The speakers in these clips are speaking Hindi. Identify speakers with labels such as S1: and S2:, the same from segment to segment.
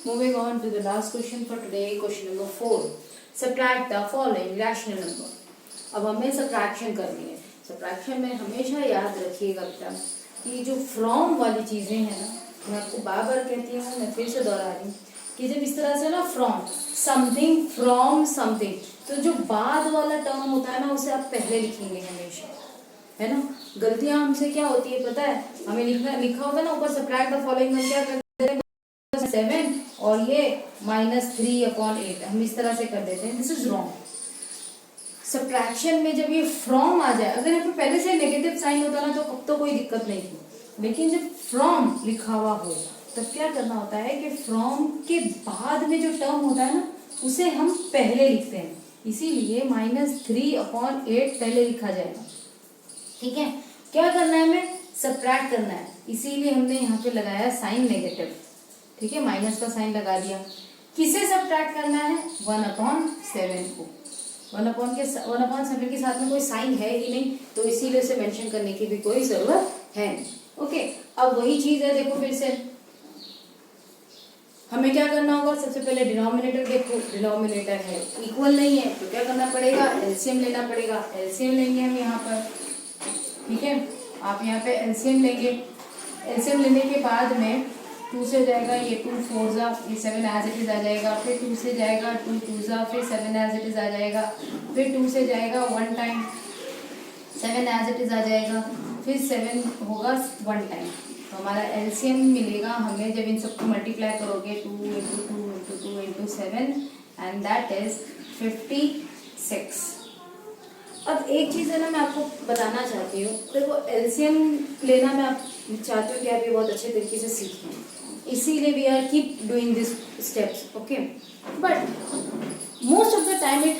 S1: Moving on to the last question for today, question number 4. Subtract the following rational number. अब हमें सब्ट्रैक्शन करनी है. सब्ट्रैक्शन में हमेशा याद रखिएगा बेटा कि जो फ्रॉम वाली चीज़ें हैं ना, मैं आपको बार बार कहती हूँ, मैं फिर से दोहरा रही हूँ कि जब इस तरह से ना फ्रॉम समथिंग, तो जो बाद वाला टर्म होता है ना उसे आप पहले लिखेंगे हमेशा, है ना. गलतियाँ हमसे क्या होती है पता है, हमें लिखा होता है ना ऊपर सब्ट्रैक्ट द फॉलोइंग, हम क्या करते हैं 7 और ये -3/8, हम इस तरह से कर देते हैं. This is wrong. सब्ट्रैक्शन में जब ये फ्रॉम आ जाए, अगर यहाँ पे पहले से नेगेटिव साइन होता ना तो कब तो कोई दिक्कत नहीं थी, लेकिन जब फ्रॉम लिखा हुआ हो तब क्या करना होता है कि फ्रॉम के बाद में जो टर्म होता है ना उसे हम पहले लिखते हैं. इसीलिए -3/8 पहले लिखा जाएगा. ठीक है, क्या करना है, हमें सब्ट्रैक्ट करना है, इसीलिए हमने यहाँ पे लगाया साइन नेगेटिव. ठीक है, माइनस का साइन लगा दिया. किसे सब्ट्रैक्ट करना है, 1/7 को. 1/7 के साथ में कोई साइन है ही नहीं, तो इसीलिए उसे मेंशन करने की भी कोई जरूरत है नहीं. ओके, अब वही चीज है, देखो फिर से हमें क्या करना होगा. सबसे पहले डिनोमिनेटर देखो, डिनोमिनेटर है इक्वल नहीं है तो क्या करना पड़ेगा, एलसीएम लेना पड़ेगा. एलसीएम लेंगे हम यहाँ पर. ठीक है, आप यहाँ पे एलसीएम लेंगे. एलसीएम लेने के बाद में 2 से जाएगा ये 2 4 जा, ये 7 एज इट इज आ जाएगा. फिर 2 से जाएगा 2 2 जा, फिर 7 एज इट इज आ जाएगा. फिर 2 से जाएगा 1 टाइम 7 एज इट इज आ जाएगा. फिर 7 होगा 1 टाइम. तो हमारा एलसीएम मिलेगा हमें जब इन सबको मल्टीप्लाई करोगे 2 × 2 × 2 × 7 एंड दैट इज 56. अब एक चीज़ है ना, मैं आपको बताना चाहती हूँ. देखो एलसीएम लेना मैं आप चाहती हूँ कि आप ये बहुत अच्छे तरीके से सीखें, इसीलिए we are keep doing this steps. Okay, but most of the time it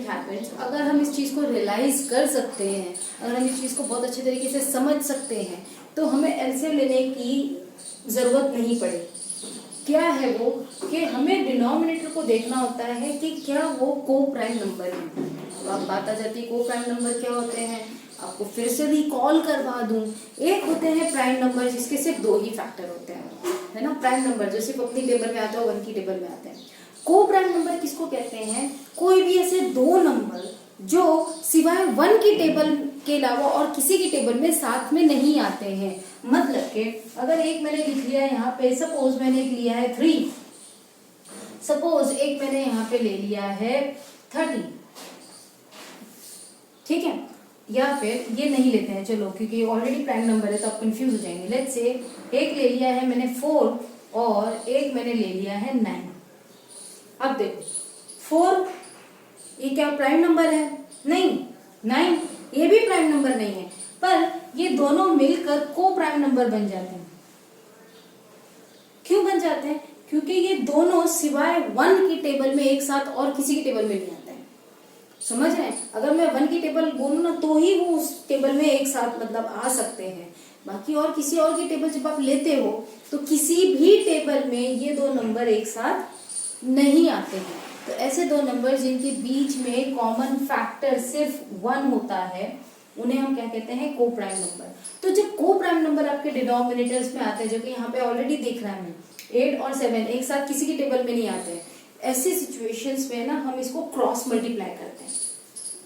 S1: happens अगर हम इस चीज़ को रियलाइज कर सकते हैं, अगर हम इस चीज़ को बहुत अच्छे तरीके से समझ सकते हैं, तो हमें एलसीएम लेने की ज़रूरत नहीं पड़ेगी. क्या है वो कि हमें डिनोमिनेटर को देखना होता है कि क्या वो को प्राइम नंबर है. अब बात आ जाती है को प्राइम नंबर क्या होते हैं. आपको फिर से रिकॉल करवा दूं, एक होते हैं प्राइम नंबर जिसके सिर्फ 2 ही फैक्टर होते हैं, है ना. प्राइम नंबर जो सिर्फ अपनी टेबल में आते हैं, 1 की टेबल में आते हैं. को प्राइम नंबर किसको कहते हैं, कोई भी ऐसे 2 नंबर जो सिवाय 1 की टेबल के अलावा और किसी की टेबल में साथ में नहीं आते हैं. मतलब कि अगर एक मैंने लिख लिया है यहाँ पे, सपोज मैंने एक लिया है 3, सपोज एक मैंने यहाँ पे ले लिया है 30. ठीक है, या फिर ये नहीं लेते हैं चलो, क्योंकि ऑलरेडी प्राइम नंबर है तो आप कंफ्यूज हो जाएंगे. लेट्स से एक ले लिया है मैंने 4 और एक मैंने ले लिया है 9. अब देखो 4 ये क्या प्राइम नंबर है, नहीं. 9 ये भी प्राइम नंबर नहीं है, पर ये दोनों मिलकर को प्राइम नंबर बन जाते हैं. क्यों बन जाते हैं, क्योंकि ये दोनों सिवाय 1 की टेबल में एक साथ और किसी की टेबल में नहीं आते हैं. समझ रहे हैं, अगर मैं 1 की टेबल बोलूँ ना तो ही वो उस टेबल में एक साथ मतलब आ सकते हैं. बाकी और किसी और की टेबल जब आप लेते हो तो किसी भी टेबल में ये 2 नंबर एक साथ नहीं आते हैं. तो ऐसे 2 नंबर जिनके बीच में कॉमन फैक्टर सिर्फ 1 होता है उन्हें हम क्या कहते हैं, को प्राइम नंबर. तो जब को प्राइम नंबर आपके डिनोमिनेटर्स में आते हैं, जो कि यहाँ पे ऑलरेडी देख रहा है 8 और 7 एक साथ किसी की टेबल में नहीं आते हैं, ऐसी सिचुएशंस में ना हम इसको क्रॉस मल्टीप्लाई करते हैं.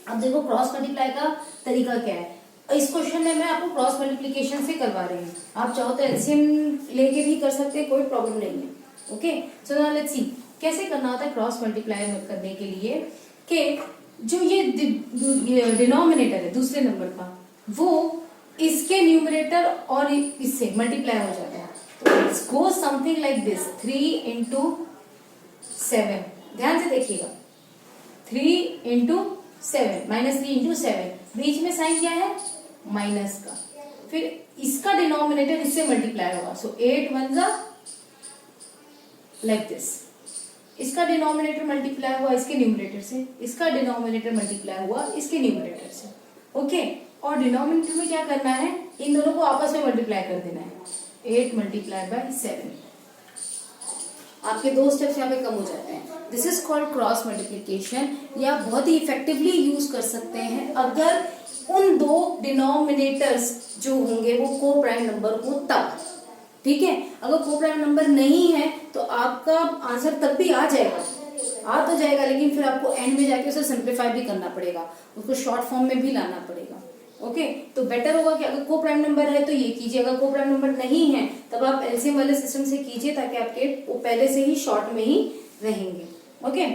S1: अब देखो क्रॉस मल्टीप्लाई का तरीका क्या है. इस क्वेश्चन में मैं आपको क्रॉस मल्टीप्लिकेशन से करवा रही हूँ, आप चाहो तो एलसीएम लेके भी कर सकते हैं, कोई प्रॉब्लम नहीं है. Okay, so now let's see कैसे करना होता है क्रॉस मल्टीप्लाई करने के लिए. कि जो ये डिनोमिनेटर है दूसरे नंबर का, वो इसके न्यूमरेटर और इससे मल्टीप्लाई हो जाता है. तो it's go something like this, 3 × 7. ध्यान से देखिएगा, 3 × 7 -3 × 7, बीच में साइन क्या है, माइनस का. फिर इसका डिनोमिनेटर इससे मल्टीप्लाई होगा, सो 8 1 जा लाइक दिस. इसका डिनोमिनेटर मल्टीप्लाई हुआ इसके न्यूमरेटर से, इसका डिनोमिनेटर मल्टीप्लाई हुआ इसके न्यूमरेटर से. ओके, और डिनोमिनेटर में क्या करना है, इन दोनों को आपस में मल्टीप्लाई कर देना है. 8 × 7, आपके 2 स्टेप्स यहाँ पे कम हो जाते हैं. This is called cross multiplication. या बहुत ही इफेक्टिवली यूज कर सकते हैं अगर उन 2 डिनोमिनेटर्स जो होंगे वो को प्राइम नंबर हो तब. ठीक है, अगर को प्राइम नंबर नहीं है तो आपका आंसर तब भी आ जाएगा, आ तो जाएगा, लेकिन फिर आपको एंड में जाके उसे सिंप्लीफाई भी करना पड़ेगा, उसको शॉर्ट फॉर्म में भी लाना पड़ेगा। ओके, तो बेटर होगा कि अगर को प्राइम नंबर है तो ये कीजिए, अगर को प्राइम नंबर नहीं है तब आप एलसीएम वाले सिस्टम से कीजिए, ताकि आपके वो पहले से ही शॉर्ट में ही रहेंगे। ओके,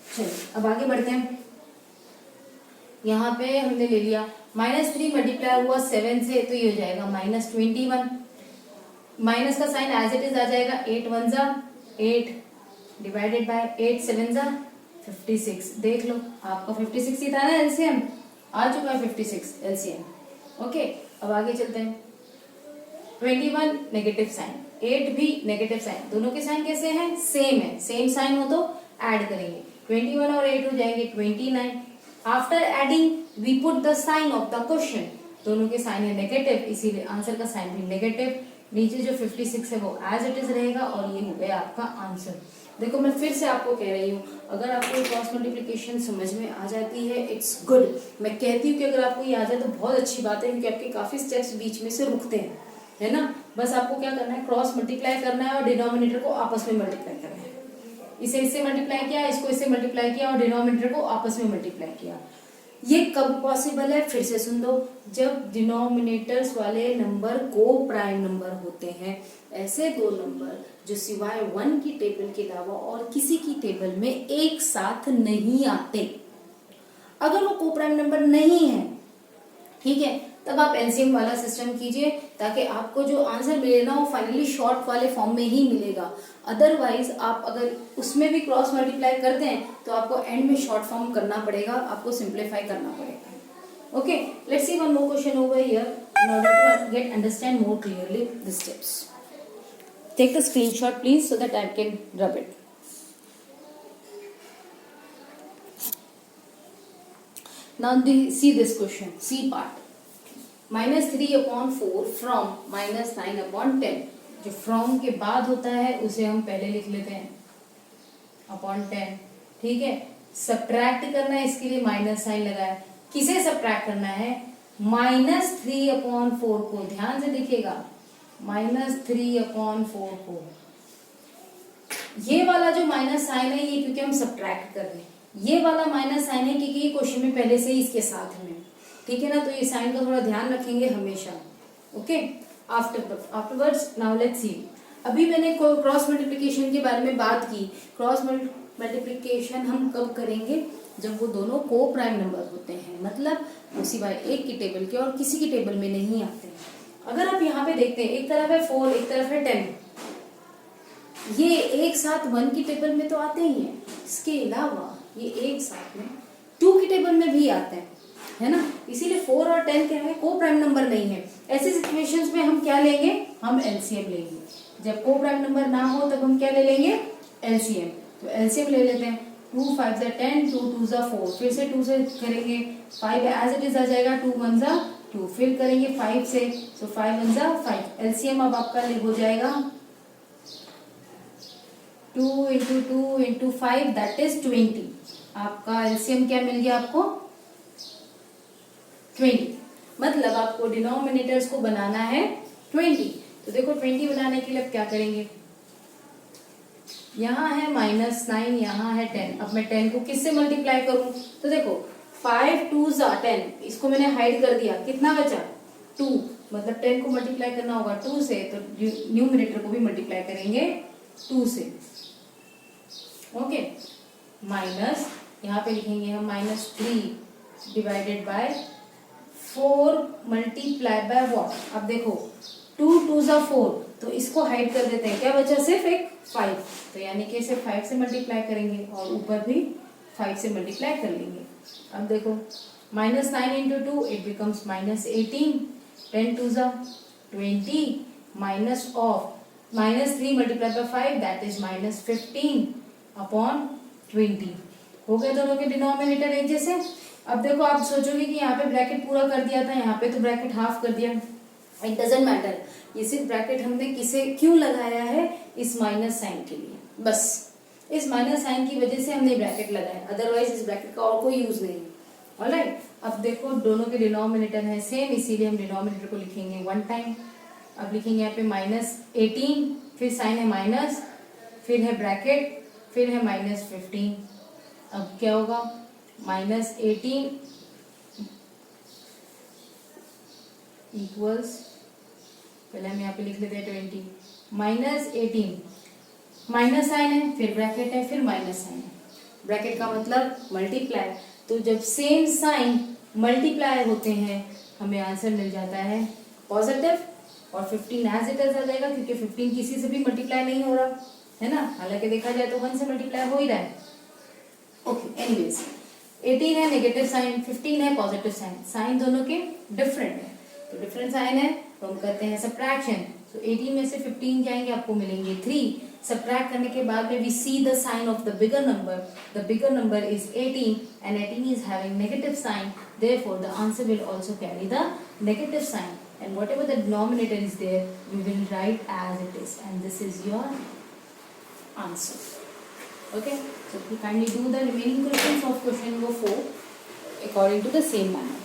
S1: चलिए अब आगे बढ़ते हैं। यहाँ पे हमने ले लिया -3 मल्टीप्लाई हुआ 7 से, तो ये हो जाएगा -21। माइनस का साइन एज इट इज आ जाएगा, 8 1 जा 8 डिवाइडेड बाय 8 7 जा 56। देख लो आपका 56 ही था ना एलसीएम, आ चुका है 56 एलसीएम। ओके, अब आगे चलते हैं। 21 नेगेटिव साइन, 8 भी नेगेटिव साइन, दोनों के साइन कैसे हैं? सेम है, सेम साइन हो तो ऐड करेंगे, 21 और 8 हो जाएंगे 29। After adding we put the sign of the question, दोनों के साइन है नेगेटिव, इसीलिए आंसर का साइन भी नेगेटिव। नीचे जो 56 है वो एज इट इज रहेगा, और ये हो गया आपका आंसर। देखो मैं फिर से आपको कह रही हूँ, अगर आपको क्रॉस मल्टीप्लिकेशन समझ में आ जाती है इट्स गुड। मैं कहती हूँ कि अगर आपको ये आ जाए तो बहुत अच्छी बात है, क्योंकि आपके काफी स्टेप्स बीच में से रुकते हैं, है ना। बस आपको क्या करना है, क्रॉस मल्टीप्लाई करना है और डिनोमिनेटर को आपस में मल्टीप्लाई करना है। इसे इससे मल्टीप्लाई किया, इसको इससे मल्टीप्लाई किया और डिनोमिनेटर को आपस में मल्टीप्लाई किया। ये कब पॉसिबल है, फिर से सुन दो, जब डिनोमिनेटर्स वाले नंबर को प्राइम नंबर होते हैं। ऐसे दो नंबर जो सिवाय 1 की टेबल के अलावा और किसी की टेबल में एक साथ नहीं आते, अगर वो को प्राइम नंबर नहीं है, ठीक है, तब आप एलसीएम वाला सिस्टम कीजिए, ताकि आपको जो आंसर मिले ना वो फाइनली शॉर्ट वाले फॉर्म में ही मिलेगा। अदरवाइज आप अगर उसमें भी क्रॉस मल्टीप्लाई करते हैं तो आपको एंड में शॉर्ट फॉर्म करना पड़ेगा, आपको सिंप्लीफाई करना पड़ेगा। Okay, let's see one more question over here in order to get understand more clearly the steps. Take the screenshot please so that I can rub it. Now see this question, C part, -3/4 from -9/10। जो फ्रॉम के बाद होता है उसे हम पहले लिख लेते हैं अपॉन 10, ठीक है। सब्ट्रैक्ट करना है, इसके लिए माइनस साइन लगाया। किसे सब्ट्रैक्ट करना है? -3/4 को, ध्यान से देखिएगा, -3/4 को। ये वाला जो माइनस साइन है ये क्योंकि हम सब्ट्रैक्ट कर रहे हैं, ये वाला माइनस साइन है क्योंकि ये क्वेश्चन में पहले से ही इसके साथ में, ठीक है ना। तो ये साइन का थोड़ा ध्यान रखेंगे हमेशा। Okay, afterwards now let's see. अभी मैंने क्रॉस मल्टीप्लिकेशन के बारे में बात की। क्रॉस मल्टीप्लिकेशन हम कब करेंगे? जब वो दोनों को प्राइम नंबर होते हैं, मतलब वो सिवाय एक की टेबल के और किसी की टेबल में नहीं आते हैं। अगर आप यहाँ पे देखते हैं, एक तरफ है 4, एक तरफ है 10, ये एक साथ 1 की टेबल में तो आते ही हैं, इसके अलावा ये एक साथ में 2 की टेबल में भी आते हैं, है ना। इसीलिए 4 और 10 क्या है, को प्राइम नंबर नहीं है। ऐसी सिचुएशंस में हम क्या लेंगे? हम एलसीएम लेंगे। जब को प्राइम नंबर ना हो तब हम क्या ले लेंगे? एलसीएम। तो एलसीएम ले लेते हैं, 2 5 10, 2 2 4, फिर से 2 से करेंगे, 5 एज इट इज आ जाएगा, 2 1 2, फिर करेंगे 5 से, तो 5 1 5। एलसीएम अब आपका हो जाएगा 2 × 2 × 5 दैट इज 20। आपका एलसीएम क्या मिल गया आपको? 20। मतलब आपको डिनोमिनेटर्स को बनाना है 20। तो देखो 20 बनाने के लिए अब क्या करेंगे, यहाँ है -9, यहाँ है 10। अब मैं 10 को किससे मल्टीप्लाई करूं? तो देखो 5 2 10, इसको मैंने हाइड कर दिया, कितना बचा? 2। मतलब 10 को मल्टीप्लाई करना होगा 2 से, तो न्यूमरेटर को भी मल्टीप्लाई करेंगे 2 से। ओके, माइनस यहाँ पे लिखेंगे हम -3 divided by 4 multiply by what? अब देखो 2 2 4, तो इसको हाइड कर देते हैं, क्या बचा? सिर्फ एक 5। तो यानी कि इसे 5 से मल्टीप्लाई करेंगे और ऊपर भी 5 से मल्टीप्लाई कर लेंगे। अब देखो -9 × 2 it becomes -18, 10 2 20, minus of -3 multiply by 5 that is -15 upon 20। हो गए दोनों के डिनोमिनेटर एक जैसे। अब देखो आप सोचोगे कि यहाँ पे ब्रैकेट पूरा कर दिया था, यहाँ पे तो ब्रैकेट हाफ कर दिया। इट डजंट मैटर, ये सिर्फ ब्रैकेट हमने किसे क्यों लगाया है? इस माइनस साइन के लिए, बस इस माइनस साइन की वजह से हमने ब्रैकेट लगाया, अदरवाइज इस ब्रैकेट का और कोई यूज नहीं। ऑलराइट, अब देखो दोनों के डिनोमिनेटर है सेम, इसीलिए हम डिनोमिनेटर को लिखेंगे 1 टाइम। अब लिखेंगे यहाँ पे -18, फिर साइन है माइनस, फिर है ब्रैकेट, फिर है -15। अब क्या होगा, -18 इक्वल्स, पहले हम यहाँ पे लिख लेते हैं 20, -18, माइनस साइन है, फिर ब्रैकेट है, फिर माइनस साइन है। ब्रैकेट का मतलब मल्टीप्लाई, तो जब सेम साइन मल्टीप्लाई होते हैं हमें आंसर मिल जाता है पॉजिटिव, और 15 एज इट इज आ जाएगा, क्योंकि 15 किसी से भी मल्टीप्लाई नहीं हो रहा है ना, हालांकि देखा जाए तो 1 से मल्टीप्लाई हो ही रहा है। ओके, एनीवेज 18 है नेगेटिव साइन, 15 है पॉजिटिव साइन, साइन दोनों के डिफरेंट है, तो डिफरेंट साइन है तो हम करते हैं सब्ट्रैक्शन। तो 18 में से 15 जाएंगे, आपको मिलेंगे 3। सब्ट्रैक्ट करने के बाद में we see the sign of the bigger number is 18 and 18 is having negative sign, therefore the answer will also carry the negative sign, and whatever the denominator is there we will write as it is, and this is your answer. Okay, so kindly do the remaining questions of question number 4 according to the same manner.